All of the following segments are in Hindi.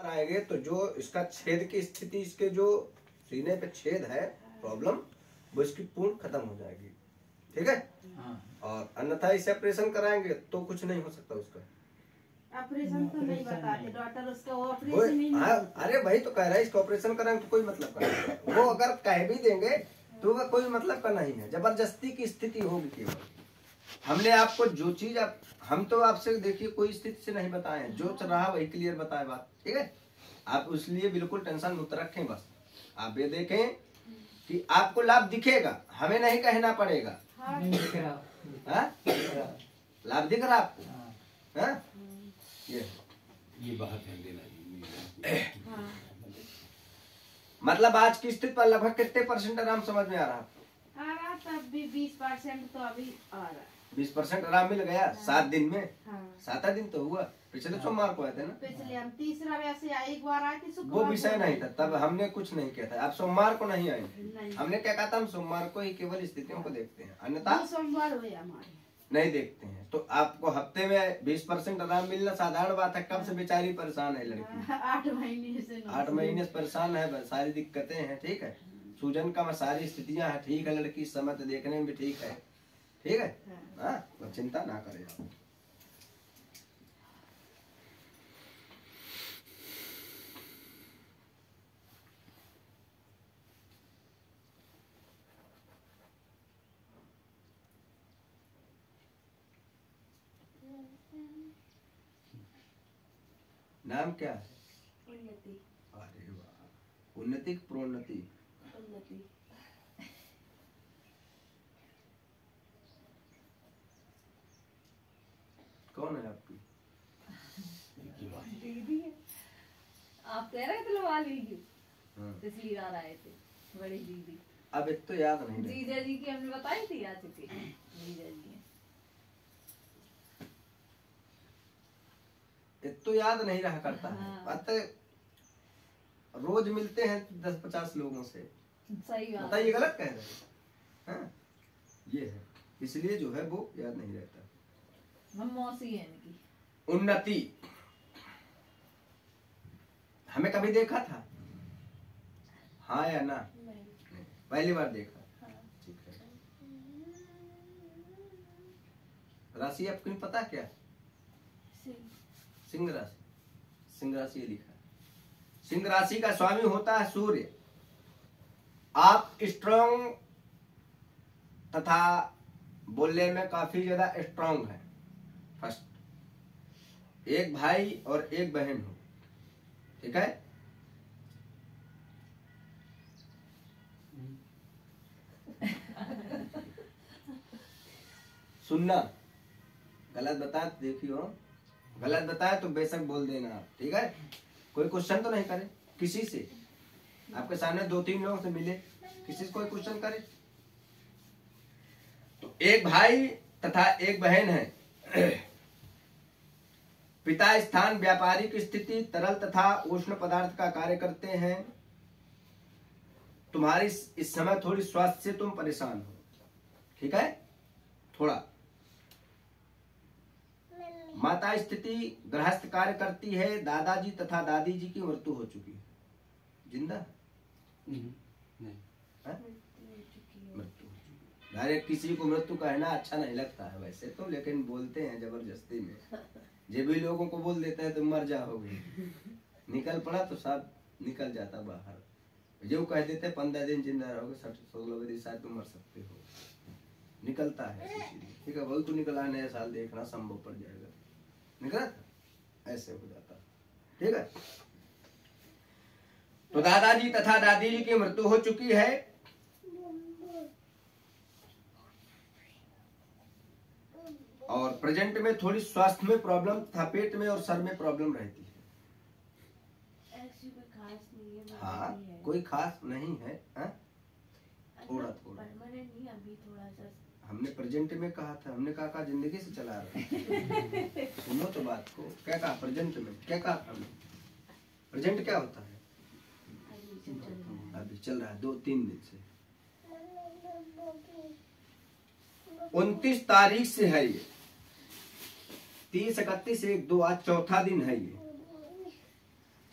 आएंगे तो जो इसका छेद की स्थिति, इसके जो सीने पे छेद है प्रॉब्लम, वो इसकी पूर्ण खत्म हो जाएगी। ठीक है। और अन्यथा इसे ऑपरेशन कराएंगे तो कुछ नहीं हो सकता उसका। ऑपरेशन तो नहीं बताते डॉक्टर, उसका ऑपरेशन ही नहीं। अरे भाई तो कह रहा है इसका ऑपरेशन कराएंगे तो कोई मतलब का नहीं। वो अगर कह भी देंगे तो वह कोई मतलब का नहीं है, जबरदस्ती की स्थिति होगी केवल। हमने आपको जो चीज हम तो आपसे देखिए कोई स्थिति से नहीं बताए, जो चल रहा वही क्लियर बताए बात। ठीक है। आप उसलिए बिल्कुल टेंशन मुक्त रखें। बस आप ये देखें कि आपको लाभ दिखेगा, हमें नहीं कहना पड़ेगा। लाभ दिख रहा आपको? ये बात है। मतलब आज की स्थिति पर लगभग कितने % आराम समझ में आ रहा? आ रहा तब भी 20% तो अभी आ रहा। 20% आराम मिल गया। 7 दिन में। हाँ। 7 दिन तो हुआ। पिछले सोमवार को आए थे ना? पिछले हम तीसरा वैसे एक बार आए थे। वो विषय नहीं था तब, हमने कुछ नहीं किया था। आप सोमवार को नहीं आए। हमने क्या कहा था, हम सोमवार को ही केवल स्थितियों को देखते हैं, अन्यथा सोमवार हुए हमारे नहीं देखते हैं। तो आपको हफ्ते में 20% आराम मिलना साधारण बात है। कब से बेचारी परेशान है लड़की? 8 महीने से। 8 महीने से परेशान है, सारी दिक्कतें हैं। ठीक है। सूजन का सारी स्थितियां हैं। ठीक है। लड़की समय तो देखने में भी ठीक है। ठीक है। हाँ, तो चिंता ना करें। नाम क्या है? उन्नति। अरे वाह, उन्नति की प्रोन्नति? उन्नति। कौन है आपकी? दीदी है। आप कह रहे थे लगा लीजिए, इसलिए आ रहे थे बड़ी दीदी। अब एक तो याद नहीं। जीजा जी की हमने बताई थी, आ चुके जीजा जी। एक तो याद नहीं रहा करता है। पता रोज मिलते हैं 10-50 लोगों से। सही बात। बताइए गलत कह रहे हैं? हाँ? ये है, इसलिए जो है वो याद नहीं रहता। हम मौसी है इनकी। उन्नति हमें कभी देखा था? हाँ या ना? नहीं। पहली बार देखा। ठीक है। राशि आपको नहीं पता क्या? सिंह राशि। सिंह राशि ये लिखा है। सिंह राशि का स्वामी होता है सूर्य। आप स्ट्रॉन्ग तथा बोलने में काफी ज्यादा स्ट्रॉन्ग है। फर्स्ट, एक भाई और एक बहन हो। ठीक है। सुनना, गलत बताए तो देखियो, गलत बताए तो बेशक बोल देना आप। ठीक है। कोई क्वेश्चन तो नहीं करे किसी से। आपके सामने 2-3 लोगों से मिले, किसी से कोई क्वेश्चन करे तो एक भाई तथा एक बहन है। पिता स्थान व्यापारिक स्थिति, तरल तथा उष्ण पदार्थ का कार्य करते हैं। तुम्हारी इस समय थोड़ी स्वास्थ्य से तुम परेशान हो। ठीक है। थोड़ा माता स्थिति गृहस्थ कार्य करती है। दादाजी तथा दादी जी की मृत्यु हो चुकी है। जिंदा नहीं, मृत्यु। डायरेक्ट किसी को मृत्यु कहना अच्छा नहीं लगता है वैसे तो, लेकिन बोलते हैं जबरदस्ती में। जे भी लोगों को बोल देते हैं तुम मर जाओगे, निकल पड़ा तो सब निकल जाता बाहर। जो कह देते 15 दिन जिंदा रहोगे, 60-100 शायद तुम मर सकते हो, निकलता है। ठीक है। वही तो निकला, नया साल देखना संभव पड़ जाएगा, निकला ऐसे हो जाता। ठीक है। तो दादाजी तथा दादी जी की मृत्यु हो चुकी है। और प्रेजेंट में थोड़ी स्वास्थ्य में प्रॉब्लम तथा पेट में और सर में प्रॉब्लम रहती है। ऐसी कोई खास नहीं है। हाँ, कोई खास नहीं है। थोड़ा थोड़ा नहीं, अभी थोड़ा सा। हमने प्रेजेंट में कहा था, हमने कहा जिंदगी से चला रहे। सुनो तो बात को, क्या कहा प्रेजेंट में? क्या कहा हमने? प्रेजेंट क्या होता है? अभी चल रहा है 2-3 दिन से। 29 तारीख से है ये। 30, 31, 1, 2 आज चौथा दिन है ये।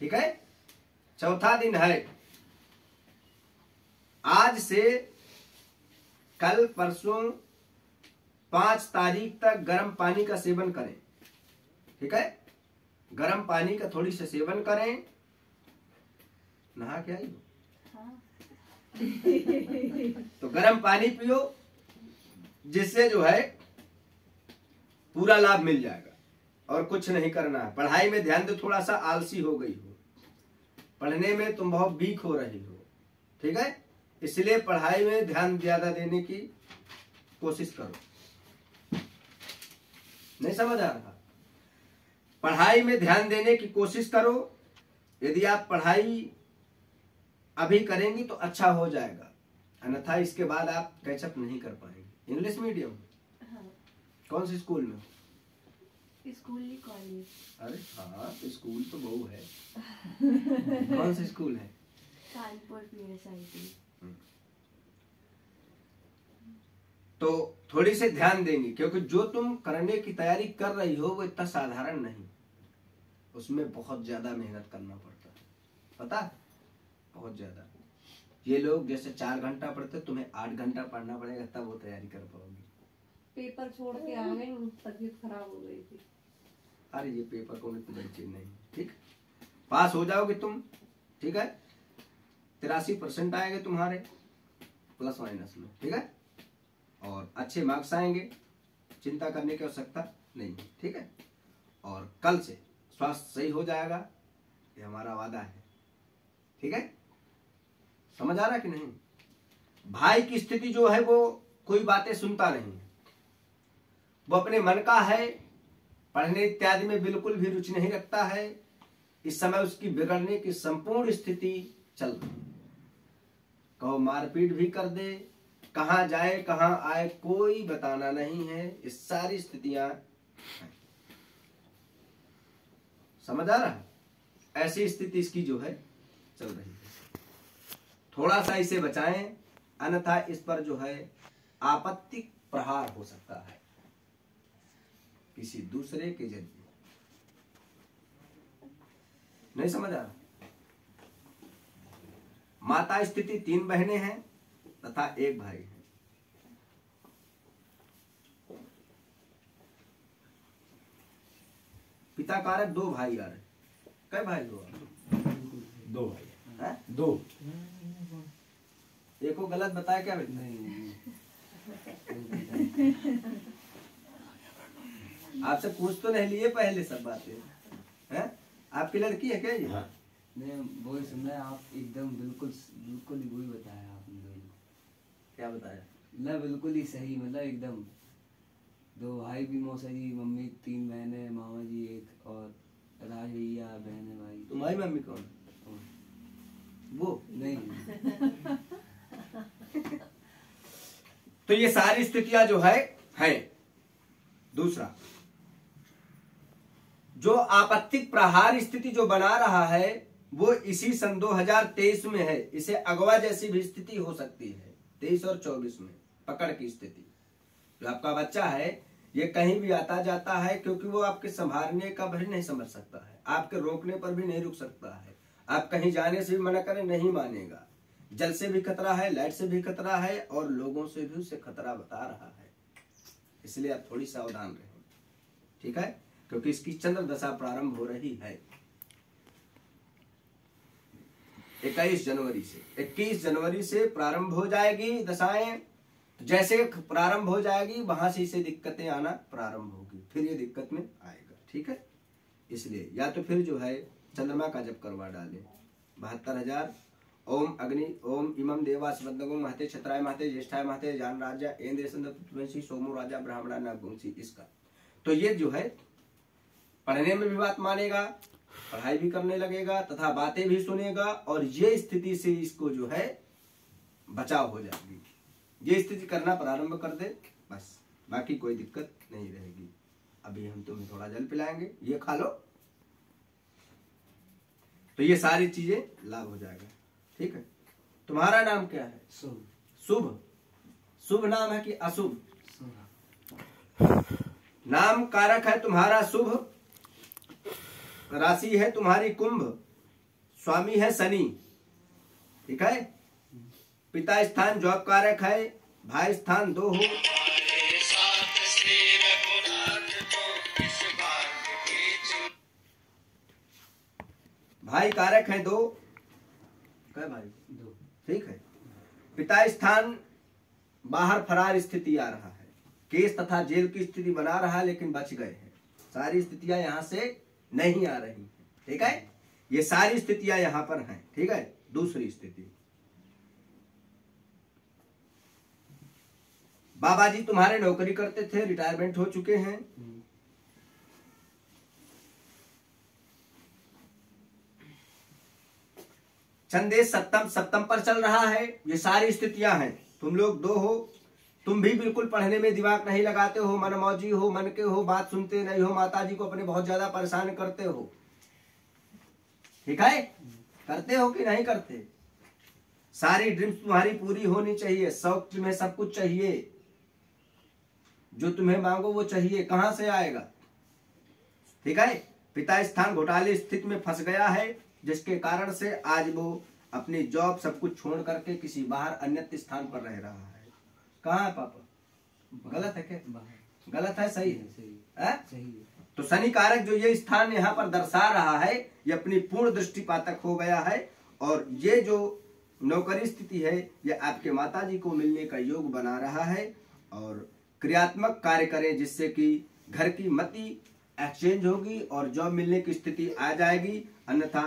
ठीक है। चौथा दिन है, आज से कल परसों 5 तारीख तक गर्म पानी का सेवन करें। ठीक है, गर्म पानी का थोड़ी सा सेवन करें। नहा के आई हो? तो गर्म पानी पियो, जिससे जो है पूरा लाभ मिल जाएगा। और कुछ नहीं करना है। पढ़ाई में ध्यान दो, थोड़ा सा आलसी हो गई हो, पढ़ने में तुम बहुत वीक हो रही हो। ठीक है, इसलिए पढ़ाई में ध्यान ज्यादा देने की कोशिश करो। नहीं समझ आ रहा? पढ़ाई में ध्यान देने की कोशिश करो। यदि आप पढ़ाई अभी करेंगी तो अच्छा हो जाएगा, अन्यथा इसके बाद आप कैचअप नहीं कर पाएंगे। English medium? हाँ। कौन सी स्कूल में? स्कूल ही कॉलेज। अरे हाँ, तो स्कूल तो बहु है। कौन सी स्कूल है? कानपुर PSIT। तो थोड़ी से ध्यान देंगी, क्योंकि जो तुम करने की तैयारी कर रही हो वो इतना साधारण नहीं, उसमें बहुत ज्यादा मेहनत करना पड़ता है, पता है? बहुत ज्यादा। ये लोग जैसे 4 घंटा पढ़ते, तुम्हें 8 घंटा पढ़ना पड़ेगा, तब वो तैयारी कर पाओगी। पेपर छोड़ के आ गई, तबीयत खराब हो गई थी। अरे ये पेपर को इतनी बड़ी चीज नहीं, ठीक, पास हो जाओगे तुम। ठीक है, 83% आएंगे तुम्हारे प्लस माइनस में। ठीक है, और अच्छे मार्क्स आएंगे, चिंता करने की आवश्यकता नहीं है। ठीक है, और कल से स्वास्थ्य सही हो जाएगा, ये हमारा वादा है। ठीक है, समझ आ रहा कि नहीं? भाई की स्थिति जो है वो कोई बातें सुनता नहीं है, वो अपने मन का है, पढ़ने इत्यादि में बिल्कुल भी रुचि नहीं रखता है। इस समय उसकी बिगड़ने की संपूर्ण स्थिति चल रही है। कहो मारपीट भी कर दे, कहां जाए कहां आए कोई बताना नहीं है। ये सारी स्थितियां हैं। समझ आ रहा है? ऐसी स्थिति इसकी जो है चल रही है। थोड़ा सा इसे बचाएं, अन्यथा इस पर जो है आपत्ति प्रहार हो सकता है किसी दूसरे के जरिए। नहीं समझ आ रहा? माता स्थिति 3 बहनें हैं तथा 1 भाई है। पिता कारक 2 भाई आ रहे। कै भाई हो? 2 भाई हैं? 2। एको गलत बताया क्या बेटा? आपसे पूछ तो नहीं लिए पहले सब बातें हैं? आपकी लड़की है क्या ये? हाँ। नहीं वही सुन रहे हैं आप, एकदम बिल्कुल बिल्कुल ही वही बताया आपने भाई। क्या बताया? ना बिल्कुल ही सही, मतलब एकदम। 2 भाई भी, मौसा जी, मम्मी, 3 बहनें, मामा जी 1, और राज भैया, बहन है भाई। तुम्हारी मम्मी कौन? वो नहीं। तो ये सारी स्थितियां जो है। दूसरा, जो आपत्तिक प्रहार स्थिति जो बना रहा है वो इसी सन 2023 में है। इसे अगवा जैसी भी स्थिति हो सकती है 23 और 24 में, पकड़ की स्थिति। जो आपका बच्चा है ये कहीं भी आता जाता है, क्योंकि वो आपके संभालने का भी नहीं समझ सकता है, आपके रोकने पर भी नहीं रुक सकता है, आप कहीं जाने से भी मना करें नहीं मानेगा। जल से भी खतरा है, लाइट से भी खतरा है, और लोगों से भी उसे खतरा बता रहा है। इसलिए आप थोड़ी सावधान रहें। ठीक है, क्योंकि इसकी चंद्र दशा प्रारंभ हो रही है 21 जनवरी से प्रारंभ हो जाएगी दशाएं। जैसे प्रारंभ हो जाएगी वहां से इसे दिक्कतें आना प्रारंभ होगी, फिर ये दिक्कत में आएगा। ठीक है, इसलिए या तो फिर जो है चंद्रमा का जप करवा डाले 72,000। ओम अग्नि ओम इमं देवा स्वदगुं महते क्षत्राय महते ज्येष्ठाय महते जान राजा इंद्र संदर्भ सोमो राजा ब्राह्मणा नागुंसी। इसका तो ये जो है पढ़ने में भी बात मानेगा, पढ़ाई भी करने लगेगा तथा बातें भी सुनेगा, और ये स्थिति से इसको जो है बचाव हो जाएगी। ये स्थिति करना प्रारंभ कर दे बस, बाकी कोई दिक्कत नहीं रहेगी। अभी हम तुम्हें थोड़ा जल पिलाएंगे, ये खा लो, तो ये सारी चीजें लाभ हो जाएगा। ठीक है, तुम्हारा नाम क्या है? शुभ। शुभ। शुभ नाम है कि अशुभ? शुभ। नाम कारक है तुम्हारा शुभ, राशि है तुम्हारी कुंभ, स्वामी है शनि, ठीक है। पिता स्थान जॉब कारक है, भाई स्थान 2 हो, भाई कारक है 2, क्या भाई 2, ठीक है। पिता स्थान बाहर फरार स्थिति आ रहा है, केस तथा जेल की स्थिति बना रहा है, लेकिन बच गए हैं। सारी स्थितियां यहां से नहीं आ रही हैं, ठीक है। ये सारी स्थितियां यहां पर हैं, ठीक है। दूसरी स्थिति, बाबा जी तुम्हारे नौकरी करते थे, रिटायरमेंट हो चुके हैं। चंदेश सप्तम पर चल रहा है। ये सारी स्थितियां हैं। तुम लोग 2 हो, तुम भी बिल्कुल पढ़ने में दिमाग नहीं लगाते हो, मनमौजी हो, मन के हो, बात सुनते नहीं हो, माताजी को अपने बहुत ज्यादा परेशान करते हो, ठीक है। करते हो कि नहीं करते? सारी ड्रीम्स तुम्हारी पूरी होनी चाहिए, शौक तुम्हें सब कुछ चाहिए, जो तुम्हें मांगो वो चाहिए, कहां से आएगा, ठीक है। पिता स्थान घोटाले स्थिति में फंस गया है, जिसके कारण से आज वो अपनी जॉब सब कुछ छोड़ करके किसी बाहर अन्य स्थान पर रह रहा है। कहाँ है पापा? गलत है क्या? गलत है? सही है? सही है। तो शनि कारक जो ये स्थान यहाँ पर दर्शा रहा है, ये अपनी पूर्ण दृष्टिपातक हो गया है, और ये जो नौकरी स्थिति है ये आपके माताजी को मिलने का योग बना रहा है। और क्रियात्मक कार्य करें, जिससे कि घर की मति एक्सचेंज होगी और जॉब मिलने की स्थिति आ जाएगी। अन्यथा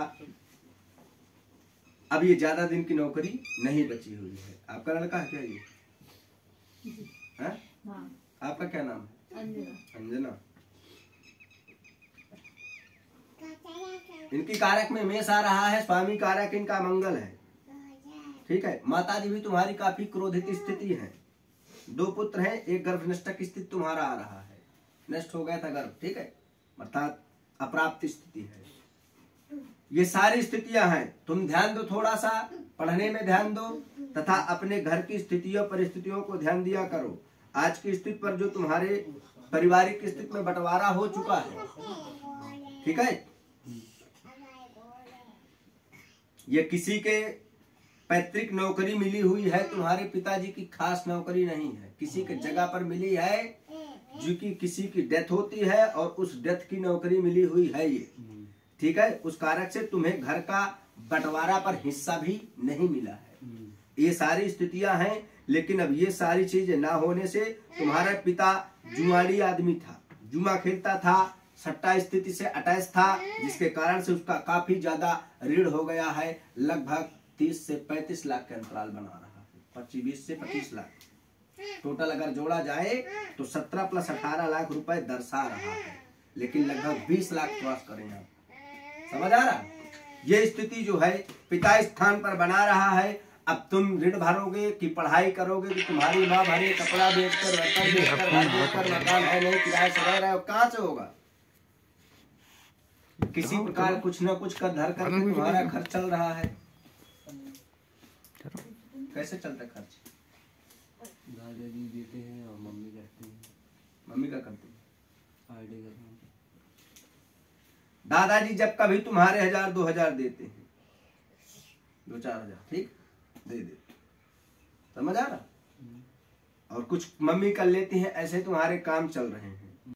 अब ये ज्यादा दिन की नौकरी नहीं बची हुई है। आपका लड़का है क्या ये? हाँ। आपका क्या नाम है? अंजना। इनकी कारक में मेष आ रहा है, स्वामी कारक इनका मंगल है, ठीक है। माताजी भी तुम्हारी काफी क्रोधित स्थिति है। 2 पुत्र हैं, एक गर्भ नष्ट की स्थिति तुम्हारा आ रहा है, नष्ट हो गया था गर्भ, ठीक है, अर्थात अप्राप्त स्थिति है। ये सारी स्थितियां हैं। तुम ध्यान दो, थोड़ा सा पढ़ने में ध्यान दो, तथा अपने घर की स्थितियों परिस्थितियों को ध्यान दिया करो। आज की स्थिति पर जो तुम्हारे पारिवारिक स्थिति में बंटवारा हो चुका है, ठीक है, ये किसी के पैतृक नौकरी मिली हुई है, तुम्हारे पिताजी की खास नौकरी नहीं है, किसी के जगह पर मिली है, जो कि किसी की डेथ होती है और उस डेथ की नौकरी मिली हुई है ये, ठीक है। उस कारक से तुम्हें घर का बंटवारा पर हिस्सा भी नहीं मिला है। ये सारी स्थितियां हैं, लेकिन अब ये सारी चीजें ना होने से तुम्हारा पिता जुआड़ी आदमी था, जुआ खेलता था, सट्टा स्थिति से अटैच था, जिसके कारण से उसका काफी ज्यादा ऋण हो गया है। लगभग 30 से 35 लाख के अंतराल बना रहा है, 20 से 25 लाख टोटल अगर जोड़ा जाए तो 17 + 18 लाख रुपए दर्शा रहा है, लेकिन लगभग 20 लाख क्रॉस करें आप, समझ आ रहा? ये स्थिति जो है पिता स्थान पर बना रहा है। अब तुम ऋण भरोगे कि पढ़ाई करोगे कि तुम्हारी माँ भरे, कपड़ा बेचकर, बर्तन बेचकर, घर बेचकर, मकान है नहीं, किराए से रह रहे हो, कहाँ से होगा? किसी प्रकार कुछ न कुछ कर धर करके तुम्हारा खर्च चल रहा है। कैसे चलता खर्च? दादाजी देते हैं और मम्मी करती है। मम्मी क्या करती है? आईडी करना। दादाजी जब कभी तुम्हारे 1000-2000 देते हैं, 2-4 हजार, ठीक, दे देते, समझ आ रहा? और कुछ मम्मी कर लेती हैं, ऐसे तुम्हारे काम चल रहे हैं।